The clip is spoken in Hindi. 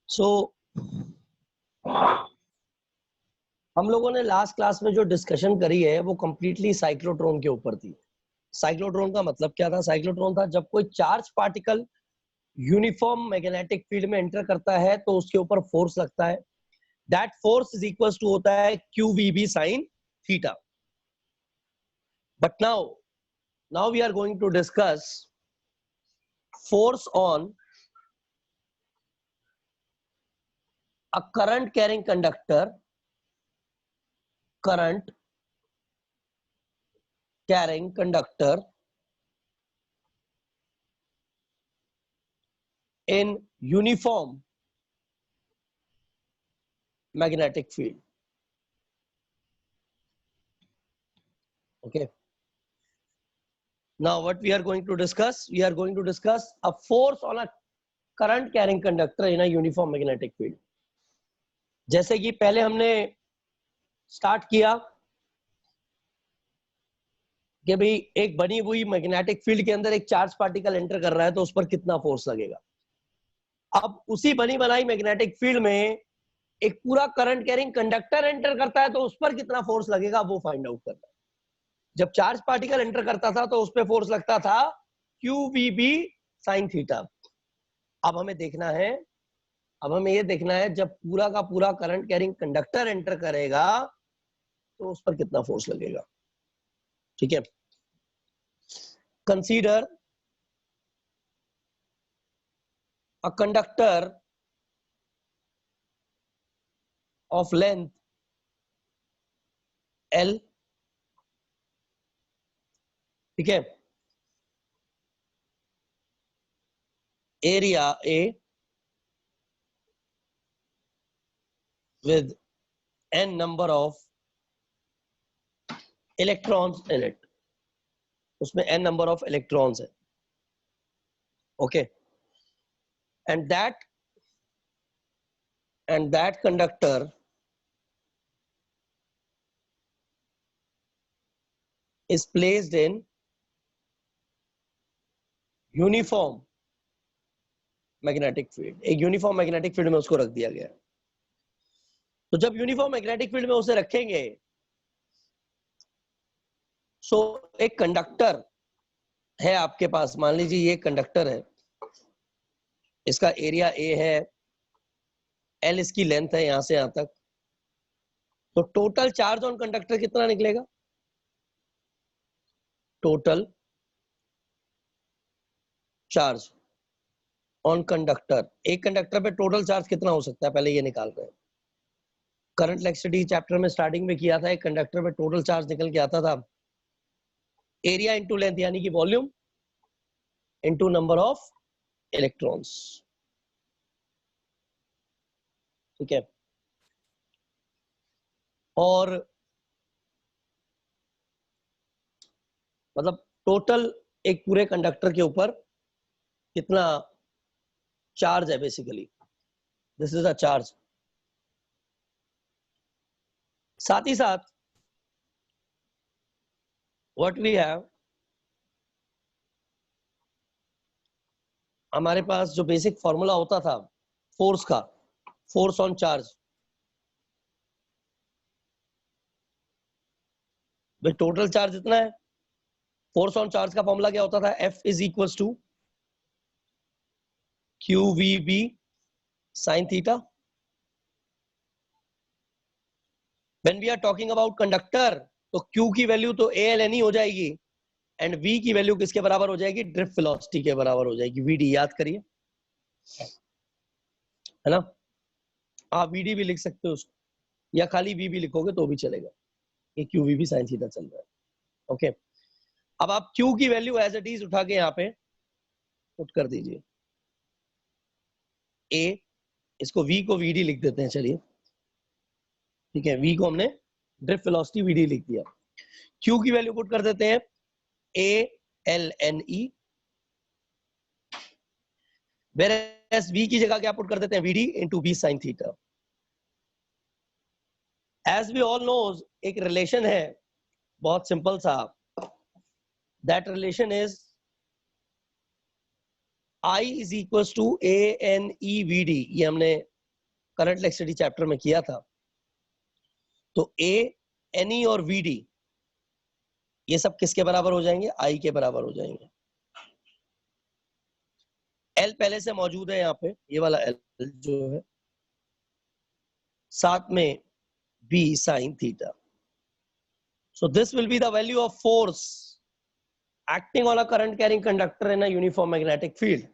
सो हम लोगों ने लास्ट क्लास में जो डिस्कशन करी है वो कंप्लीटली साइक्लोट्रॉन के ऊपर थी। साइक्लोट्रॉन का मतलब क्या था? साइक्लोट्रॉन था जब कोई charge particle uniform magnetic field में एंटर करता है तो उसके ऊपर फोर्स लगता है। That force is equal to होता है QVB sin theta. But now we are going to discuss force on a current carrying conductor in uniform magnetic field. Okay, now what we are going to discuss a force on a current carrying conductor in a uniform magnetic field. जैसे कि पहले हमने स्टार्ट किया कि भाई एक बनी हुई मैग्नेटिक फील्ड के अंदर एक चार्ज पार्टिकल एंटर कर रहा है तो उस पर कितना फोर्स लगेगा। अब उसी बनी बनाई मैग्नेटिक फील्ड में एक पूरा करंट कैरिंग कंडक्टर एंटर करता है तो उस पर कितना फोर्स लगेगा वो फाइंड आउट करना है। जब चार्ज पार्टिकल एंटर करता था तो उस पर फोर्स लगता था QVB sin थीटा। अब हमें ये देखना है जब पूरा का पूरा करंट कैरिंग कंडक्टर एंटर करेगा तो उस पर कितना फोर्स लगेगा। ठीक है, consider a conductor of length L, ठीक है, area A with n number of electrons in it, उसमें n number of electrons है। okay, and that conductor is placed in uniform magnetic field. एक यूनिफॉर्म मैग्नेटिक फील्ड में उसको रख दिया गया। तो जब यूनिफॉर्म मैग्नेटिक फील्ड में उसे रखेंगे सो एक कंडक्टर है आपके पास, मान लीजिए ये कंडक्टर है, इसका एरिया A है, L इसकी लेंथ है यहां से यहां तक, तो टोटल चार्ज ऑन कंडक्टर कितना निकलेगा? टोटल चार्ज ऑन कंडक्टर, एक कंडक्टर पे टोटल चार्ज कितना हो सकता है पहले ये निकाल रहे हैं। करंट इलेक्ट्रिसिटी चैप्टर में स्टार्टिंग में किया था, एक कंडक्टर पे टोटल चार्ज निकल के आता था एरिया इंटू लेंथ यानी कि volume into number of electrons. ठीक है, और मतलब टोटल एक पूरे कंडक्टर के ऊपर कितना चार्ज है, basically this is a charge. साथ ही साथ व्हाट वी हैव, हमारे पास जो बेसिक फॉर्मूला होता था फोर्स का, फोर्स ऑन चार्ज, भाई टोटल चार्ज इतना है, फोर्स ऑन चार्ज का फॉर्मूला क्या होता था? F is equal to QVB sin theta. When we are talking about conductor तो Q की वैल्यू तो ALN ही हो जाएगी एंड V की वैल्यू किसके बराबर हो जाएगी? ड्रिफ्ट वेलोसिटी के बराबर हो जाएगी, VD। याद करिए, है ना, आप VD भी लिख सकते हो उसको या खाली V भी लिखोगे तो भी चलेगा, ये QVB sin थीटा चल रहा है। ओके, अब आप Q की वैल्यू एज इट इज उठा के यहाँ पे पुट कर दीजिए। A, इसको V को VD लिख देते हैं, चलिए ठीक है, V को हमने ड्रिफ्ट वेलोसिटी VD लिख दिया। Q की वैल्यू पुट कर देते हैं ALNE, whereas V की जगह क्या पुट कर देते हैं? VD into B sin theta. As we all knows एक रिलेशन है बहुत सिंपल सा, that relation is I is equals to ANE VD, ये हमने करंट इलेक्ट्रिसिटी चैप्टर में किया था, तो ए, एनई और वीडी ये सब किसके बराबर हो जाएंगे? आई के बराबर हो जाएंगे। एल पहले से मौजूद है यहाँ पे, ये वाला एल जो है, साथ में B sine theta. So this will be the value of force acting on a current carrying conductor in a uniform magnetic field.